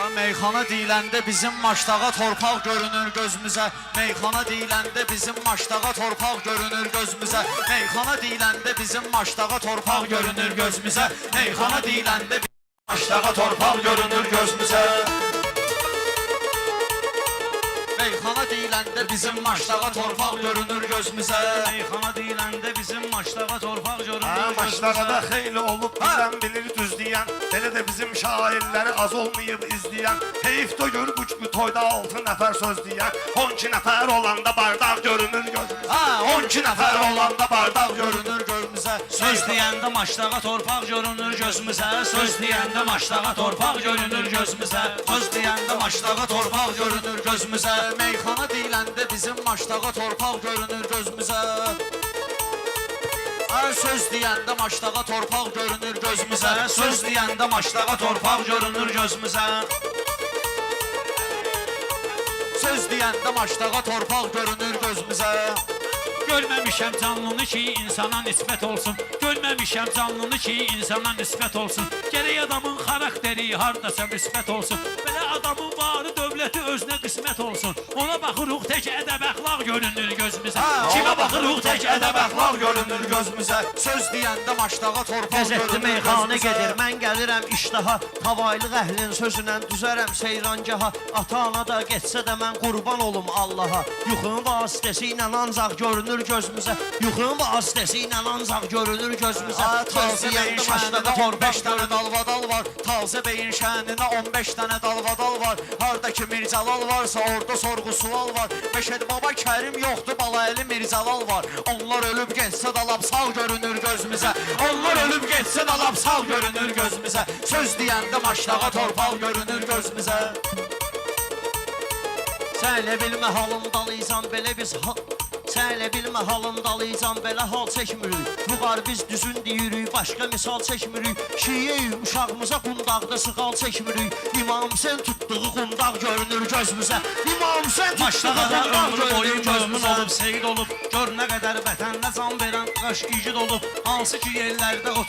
Meyxana deyiləndə bizim maçdağa torpaq görünür gözümüzə. Meyxana deyiləndə bizim maçdağa torpaq görünür gözümüzə. Meyxana deyiləndə bizim maçdağa torpaq görünür gözümüzə. Meyxana deyiləndə maçdağa torpaq görünür gözümüzə. Meyxana deyiləndə bizim maçdağa torpaq görünür gözümüzə. Meyxana deyiləndə bizim maçdağa torpaq görünür gözümüzə. Maçdağa da xeyli olub bizdən bilir düz deyən. Elə də bizim şairləri az olmayıb izləyən. Heyf də gör bu toyda 6 nəfər söz deyən. 12 nəfər olanda bardaq görünür gözümüzə. 12 nəfər olanda bardaq görünür gözümüzə. Söz deyəndə maçdağa torpaq görünür gözümüzə. Söz deyəndə maçdağa torpaq görünür gözümüzə. Söz deyəndə maçdağa torpaq görünür gözümüzə. Meyxana deyiləndə bizim maçdağa torpaq görünür gözümüzə. Söz deyəndə maçdağa torpaq görünür gözümüzə. Söz deyəndə maçdağa torpaq görünür gözümüzə. Söz deyəndə maçdağa torpaq görünür gözümüzə. Görməmişəm canlını ki insana nisbət olsun. Görməmişəm canlını ki insana nisbət olsun. Gərək adamın xarakteri hardasa müsbət olsun. Belə adamın varı dövləti özünə qismət olsun. Ona baxırıq tək ədəb əxlaq görünür gözümüzə. Kimə baxırıq tək ədəb əxlaq görünür gözümüzə. Söz deyəndə maçdağa torpaq Qəzətli görünür meyxanə gözümüzə. gedir, mən gəlirəm iştaha. Havaylıq əhlin sözünə düzərəm seyrangaha. Ata-ana da getsə də mən qurban olum Allaha. Yuxun vasitəsi ilə ancaq görünür gözümüzə. Yuxun vasitəsi ilə ancaq görünür gözümüzə. Tazə beyin şəninə 15 dənə dalvadal var. Tazə beyin şəninə 15 dənə dalvadal var. Haradakı Mircəlal varsa orada sorğu sual var. Məşəd Baba Kərim yoxdur, Balayeli Mircəlal var. Onlar ölüb getsə də lap sağ görünür gözümüzə. Onlar ölüb getsə də lap sağ görünür gözümüzə. Söz deyəndə maçdağa torpaq görünür gözümüzə. Sən elə bilmə halım dalıysam belə biz Sən elə bilmə halım dalıysam belə hal çəkmirik. Vüqar biz düzün deyirik, başqa misal çəkmirik. Şiyeyi uşağımıza qundaqda sıqal çəkmirik. İmam sen tutduğu qundaq görünür gözümüzə. İmam sen tutduğu Maçdağa qundaq ömrü boyu görünür gözümün gözümüzə. olub, seyid olub. Gör nə qədər vətəndə can verən qaş igid olub. Hansı ki yerlərdə o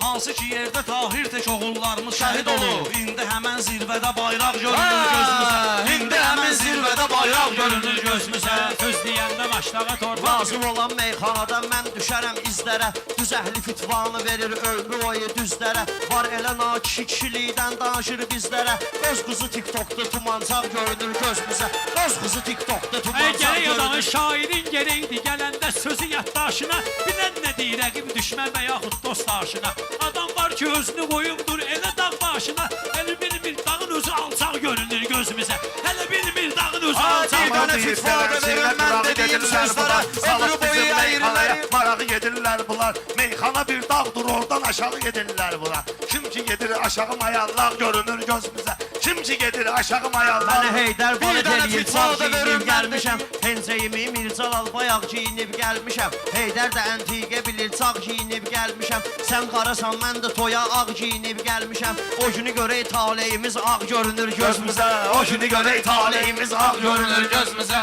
Hansı ki yerdə Tahir tək oğullarımız şəhid olub. İndi həmən zirvədə bayraq görünür gözümüzə. İndi həmən zirvədə bayraq görünür gözümüzə. Söz deyəndə maçdağa torpaq. Lazım olan meyxanada mən düşərəm izlərə. Düz əhli fitvanı verir ömrü boyu düzlərə. Var elə nakişi kişilikdən danışır bizlərə. Öz qızı TikTokda tumansaq görünür gözümüzə. Öz qızı TikTokda tumansaq Gərək adamın görünür. şairin gərəkdir gələndə sözü yaddaşına. Bilən nə deyir rəqib düşmən və yaxud dost aşına. Adam var ki özünü qoyubdur elə dağ başına. Hələ bir dağın özü alçaq görünür gözümüzə. Hələ bir dağın özü alçaq. Bir dənə fitvadə verin mən dediyim sözlərə. Ömrü boyu əyirləri. Marağı gedirlər bunlar. Meyxana bir dağdır, oradan aşağı gedirlər bunlar. Kim ki gedir aşağı mayallaq görünür gözümüzə. Kim ki gedir aşağı mayallaq. Mənə Heydər Bir balet dənə eləyir, fitva çağ da verin giyinib mən gəlmişəm. Pencəyimi Mircəlal bayaq giyinib gəlmişəm. Heydər də əntiqə bilir, çağ giyinib gəlmişəm. Sən qarasan, mən də toya ağ giyinib gəlmişəm. O günü görək taleyimiz ağ görünür gözümüzə. O günü görək taleyimiz ağ görünür gözümüzə.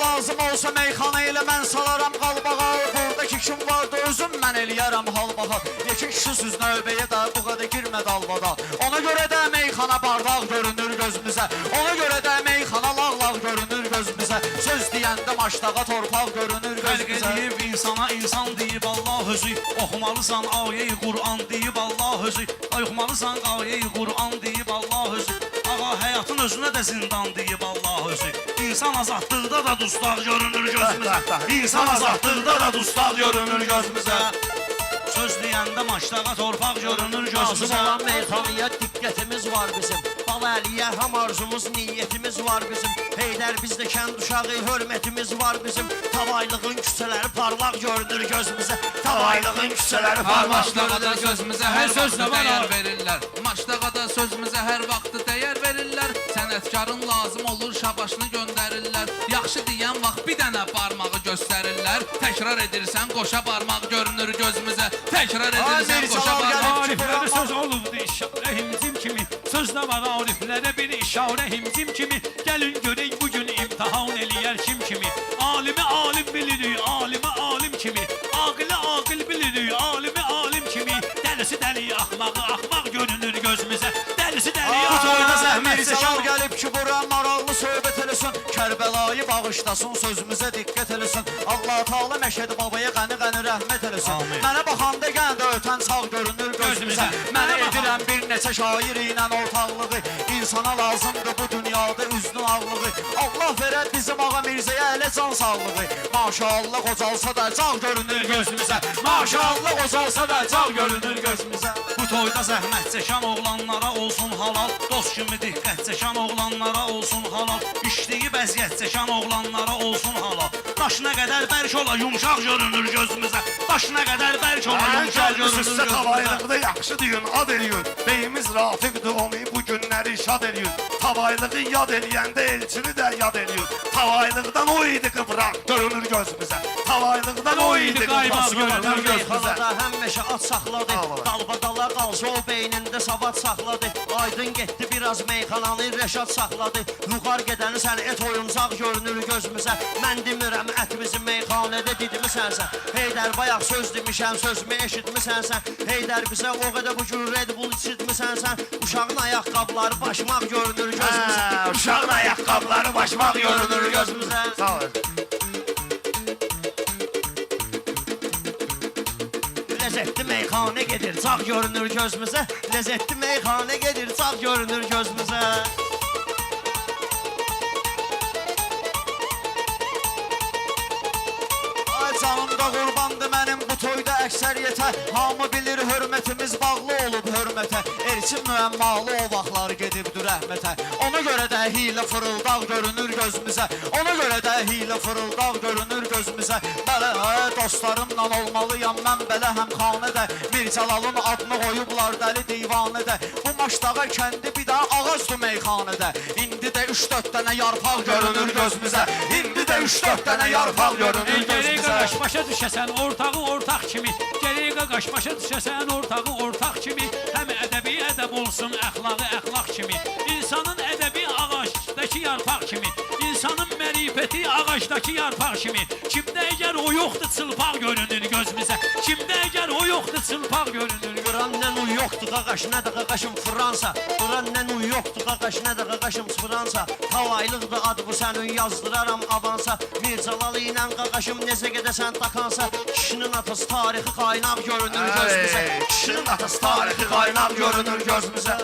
Lazım olsa meyxana ilə mən salaram qalbağa. Buradakı kim vardı özüm mən eləyərəm halbaha. Yekə kişi süz növbəyə də bu qədər girmə dalbada. Ona görə də meyxana bardaq görünür gözümüzə. Ona görə də meyxana lağ görünür gözümüzə. Söz deyəndə maçdağa torpaq görünür Fərq gözümüzə. edib insana insan deyib Allah özü. Oxumalısan ayə-i Qur'an deyib Allah özü. Oxumalısan ayə-i Qur'an deyib Allah özü. Ağa həyatın özünə də zindan deyib Allah özü. İnsan azadlıqda da dustaq görünür gözümüzə. İnsan azadlıqda da dustaq görünür gözümüzə. Söz deyəndə maçdağa torpaq görünür Lazım gözümüzə. olan meyxanaya diqqətimiz var bizim. Baləliyə həm arzumuz, niyyətimiz var bizim. Heydər bizdə kənd uşağı, hörmətimiz var bizim. Tavaylığın küçələri parlaq görünür gözümüzə. Tavaylığın küçələri parlaq Maçdağa da görünür sözümüzə hər vaxt dəyər verirlər. Maçdağa da sözümüzə hər vaxt dəyər verirlər. Sənətkarın lazım olur şabaşını göndərirlər. Yaxşı deyən vaxt bir dənə barmağı göstərirlər. Təkrar edirsən qoşa barmaq görünür gözümüzə. Təkrar edirsən qoşa barmaq. Ariflərə söz olubdu işarə himcim kimi. Sözdə var ariflərə bir işarə himcim kimi. Gəlin görək bugün imtihan eləyər kim kimi. Alimi alim bilirik, alimi alim kimi. Aqili aqil bilirik, alim axmağı axmaq görünür gözümüzə. Dəlisi dəliyə Bu toyda zəhmət Mirzəlal çəkən gəlib ki, bura maraqlı söhbət eləsin. Kərbəlayı bağışlasın, sözümüzə diqqət eləsin. Allah Taala Məşədi babaya qəni-qəni rəhmət eləsin. Amin. Mənə baxanda gəndə ötən sağ görünür gözümüzə. Mənə edirəm bir neçə şair ilə ortaqlığı. İnsana lazımdır bu dünyada üznün ağlığı. Allah verər bizim ağa Mirzəyə elə can sağlığı. Maşallah qocalsa da can görünür gözümüzə. Maşallah qocalsa da can görünür gözümüzə. Bu toyda zəhmət çəkən oğlanlara olsun halal. Dost kimi diqqət çəkən oğlanlara olsun halal. İşləyib əziyyət çəkən oğlanlara olsun halal. Daşına qədər bərk ola yumşaq görünür gözümüzə. Daşına qədər bərk ola yumşaq görünür Sizə gözümüzə. tavaylıqda yaxşı deyin, ad eləyin. Beyimiz Rafiqdir, onu bu günləri şad eləyin. Tavaylığı yad eləyəndə elçini də yad eləyin. Tavaylıqdan o idi qıvraq görünür gözümüzə. Tavaylıqdan o idi qıvraq görünür gözümüzə. Meyxanada həmişə at saxladı. Dalbadala qalsa o beynində savad saxladı. Aydın getdi biraz meyxananı Rəşad saxladı. Yuxar gedəni sən et oyuncaq görünür gözümüzə. Mən demirəm ətimizi meyxanədə didmisənsən. Heydər bayaq söz demişəm, sözümü eşitmisənsən. Heydər bizə o qədər bu cür Red Bull içirtmisənsən. Uşağın ayaqqabıları başmaq görünür gözümüzə. Uşağın ayaqqabıları başmaq görünür gözümüzə. Sağ ol. Ləzzətli meyxanə gedir, sağ görünür gözümüzə. Ləzzətli meyxanə gedir, sağ görünür gözümüzə. Ay canımda qurbandı mənim bu toyda əksəriyyətə. Hamı bilir hörmətimiz bağlı olub hörmətə. Elçin müəmmalı o vaxtlar gedibdir rəhmətə. Ona görə də hilə fırıldaq görünür gözümüzə. Ona görə də hilə fırıldaq görünür gözümüzə. Bələ dostlarımla olmalıyam mən belə həmxanədə. Mircəlalın adını qoyublar dəli divanədə. Bu Maşdağa kəndi bir daha ağazdır meyxanədə. İndi də 3-4 dənə yarpaq görünür gözümüzə. İndi də 3-4 dənə yarpaq görünür Gərək gözümüzə. qaqaş başa düşəsən ortağı ortaq kimi. Gərək qaqaş başa düşəsən ortağı ortaq kimi. Həm ədəbi ədəb olsun, əxlaqı əxlaq kimi. İnsanın ədəbi ağacdakı yarpaq kimi. İnsanın mərifəti ağacdakı yarpaq kimi. Kimdə əgər o yoxdur, çılpaq görünür gözümüzə. Kimdə əgər o yoxdur, çılpaq görünür. Qırannen uy yoxdur qaqaş, nə də qaqaşım Fransa. Qırannen uy yoxdur qaqaş, nə də qaqaşım Fransa. Havaylıqdır adı bu sənin yazdıraram avansa. Mircəlal ilə qaqaşım necə gedəsən takansa. Kişinin atası tarixi qaynaq görünür gözümüzə. Kişinin atası tarixi qaynaq görünür gözümüzə.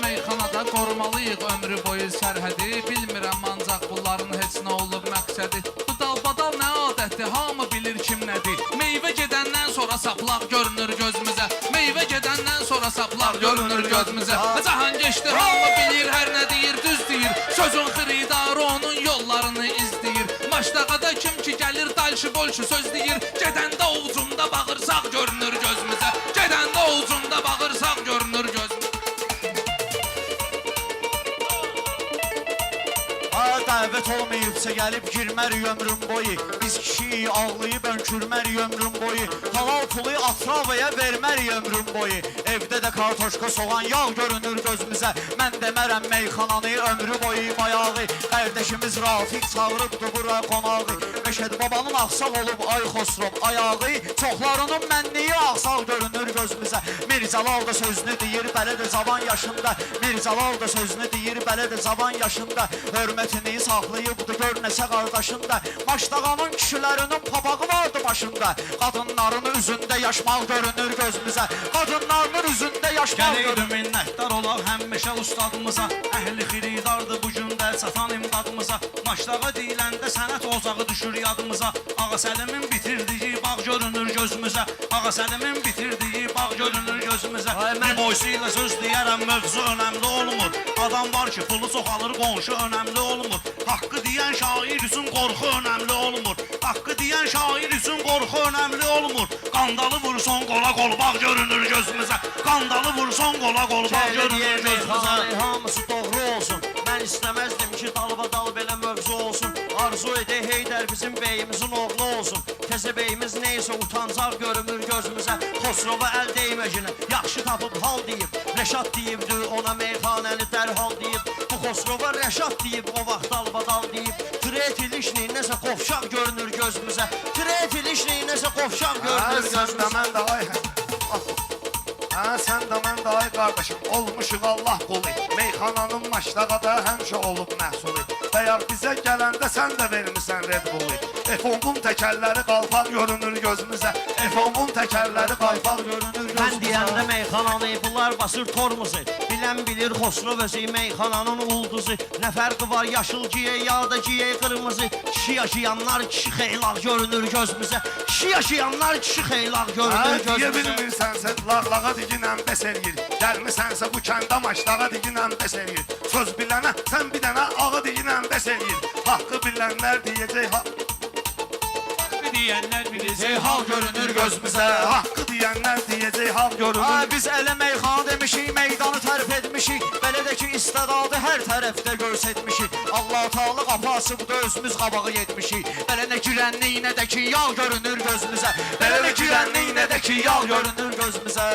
Meyxanada qorumalıyıq ömrü boyu sərhədi. Bilmirəm ancaq bunların heç nə olub məqsədi. Bu dalbadal nə adətdir, hamı bilir kim nədir. Meyvə gedəndən sonra saplaq görünür gözümüzə. Meyvə gedəndən sonra saplaq görünür gözümüzə. Cahan keçdi, hamı bilir, hər nə deyir, düz deyir. Sözün xiridarı onun yollarını izləyir. Maşdağada kim ki gəlir, dalşı bolşu söz deyir. Gedəndə ovucunda bağırsaq görünür gözümüzə. Gedəndə ovucunda bağırsaq görünür gözümüzə. Dəvət olmayıbsa gəlib girmərik ömrün boyu. Biz kişiyi ağlayıb önkürmərik ömrün boyu. Halal pulu atrafaya vermərik ömrün boyu. Evdə də kartoşka soğan yağ görünür gözümüzə. Mən demərəm meyxananı ömrü boyu bayağı. Qardaşımız Rafiq çağırıbdı bura qonağı. Məşədi babanın axsaq olub ay Xosrov ayağı. Çoxlarının mənliyi axsaq görünür gözümüzə. Mircəlal da sözünü deyir bələ də cavan yaşında. Mircəlal da sözünü deyir bələ də cavan yaşında. Hörmətini saxlayıbdı gör nəsə qardaşında. Maşdağanın kişilərinin papağı vardı başında. Qadınların üzündə yaşmaq görünür gözümüzə. Qadınların üzündə yaşmaq Gərək görünür. minnətdar olaq həmişə ustadımıza. Əhli xiridardır bu gün də çatan imdadımıza. Maşdağa deyiləndə sənət ocağı düşür yadımıza. Ağa Səlimin bitirdiyi bağ görünür gözümüzə. Ağa Səlimin bitirdiyi bağ görünür gözümüzə. Bir boysu ilə söz deyərəm, mövzu önəmli olmur. Adam var ki pulu çox alır, qonşu önəmli olmur. Haqqı deyən şair üçün qorxu önəmli olmur. Haqqı deyən şair üçün qorxu önəmli olmur. Qandalı vurson qola qolbaq görünür gözümüzə. Qandalı vurson qola qolbaq görünür gözümüzə. Hamısı doğru olsun. Mən istəməzdim ki dalbadal belə mövzu olsun. Arzu edək Heydər bizim beyimizin oğlu olsun. Təzə beyimiz neysə utancaq görünür gözümüzə. Xosrova əl deyməcinə yaxşı tapıb hal deyib. Rəşad deyibdir ona meyxanəni dərhal deyib. Bu Xosrova Rəşad deyib o vaxt dalbadal deyib. Tret ilişni nəsə qovşaq görünür gözümüzə. Tret ilişni nəsə qovşaq Qovşaq Ha, görünür sən də gözümüzə. mən də ay. Ha, sən də mən də ay qardaşım, olmuşuq Allah qulu. Meyxananın maştaqada həmişə olub məhsulu. Bəyər bizə gələndə sən də vermisən Red Bullu. F10-un təkərləri qalpaq görünür gözümüzə. F10-un təkərləri qalpaq görünür gözümüzə. Mən deyəndə meyxananı bunlar basır tormuzu. Bilən bilir Xosrov özü meyxananın ulduzu. Nə fərqi var yaşıl giyə ya da giyə qırmızı. Kişi yaşayanlar kişi xeylaq görünür gözümüzə. Kişi yaşayanlar kişi xeylaq Ha, görünür deyə gözümüzə. bilmirsənsə, lağlağa diginəm bəs eləyir. Gəlmisənsə bu kəndə maçlağa diginəm bəs eləyir. Söz bilənə, sən bir dənə ağı diginəm bəs eləyir. Haqqı bilənlər deyəcək, Deyənlər biləcək, Hal görünür gözümüzə. haqqı deyənlər deyəcək, hal görünür. Ay biz elə meyxana demişik, meydanı tərif etmişik. Belə də ki istedadı hər tərəfdə göstərmişik. Allah Taala qapı açıbdı, özümüz qabağı yetmişik. Belə nə girənli nə də ki yağ görünür gözümüzə. Belə nə girənli nə də ki yağ görünür gözümüzə.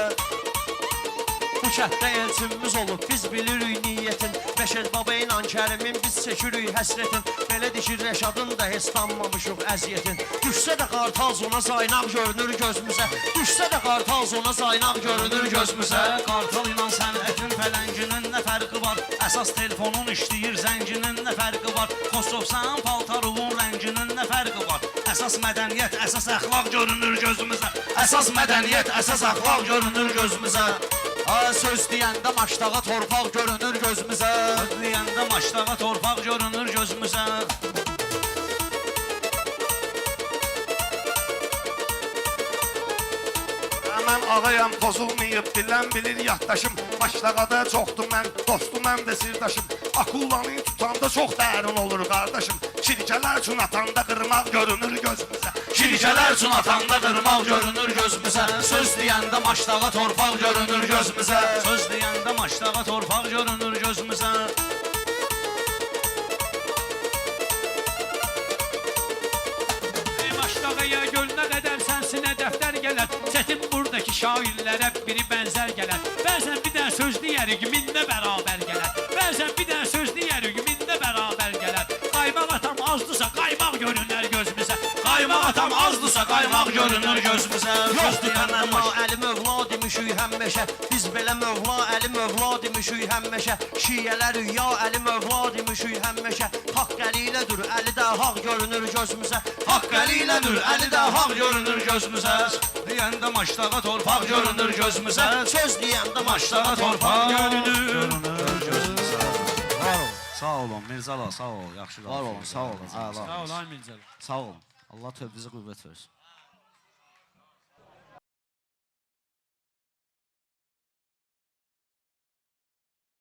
Bu kənddə elçimiz olub, biz bilirik niyyətin. Bəşər baba ilə Kərimin biz çəkirik həsrətin. Belə dişir Rəşadın da heç tanımamışıq əziyyətin. Düşsə də qartal zona saynaq görünür gözümüzə. Düşsə də qartal zona saynaq görünür gözümüzə. Qartal ilə sənətin pələnginin nə fərqi var? Əsas telefonun işləyir zənginin nə fərqi var? Xosrovsan paltarının rənginin nə fərqi var? Əsas mədəniyyət, əsas əxlaq görünür gözümüzə. Əsas mədəniyyət, əsas əxlaq görünür gözümüzə. Ay söz deyəndə maçdağa torpaq görünür gözümüzə. Ödləyəndə maçdağa torpaq görünür gözümüzə. Mən ağayam pozulmayıb, bilən bilir yaddaşım. Maçlaqada çoxdur mən, dostum həm də sirdaşım. Akullanı tutanda çox dərin olur qardaşım. Şirkələr üçün atanda qırmaq görünür gözümüzə. Şirkələr üçün atanda qırmaq görünür gözümüzə. Söz deyəndə maçdağa torpaq görünür gözümüzə. Söz deyəndə maçdağa torpaq görünür gözümüzə. Maçdağaya gölünə qədər sənsinə dəftər gələr. Çətin buradakı şairlərə biri bənzər gələr. Bəzən bir dənə söz deyərik, minlə bərabər gələr. Bəzən bir dənə söz deyərik, minlə bərabər gələr. Qaymaq atam azdısa, qaymaq görünər gözümüzə. Qaymaq atam azdısa, qaymaq görünür gözümüzə. Yox deyəndə Əli Mövla demişik həmməşə. Biz belə Mövla, Əli Mövla demişik həmməşə. Şiyələr ya Əli Mövla demişik həmməşə. Haqq əliylədir, Əli də haqq görünür gözümüzə. Haqq əliylədir, Əli də haqq görünür gözümüzə. Deyəndə maçdağa torpaq görünür gözümüzə. Söz deyəndə Maçdağa torpaq görünür gözümüzə. Sağ olun Mirzala, sağ ol, yaxşı qalın. Var olun, sağ olun. Sağ ol, ay Mirzəli. Sağ olun. Allah tövbünüzə qüvvət versin.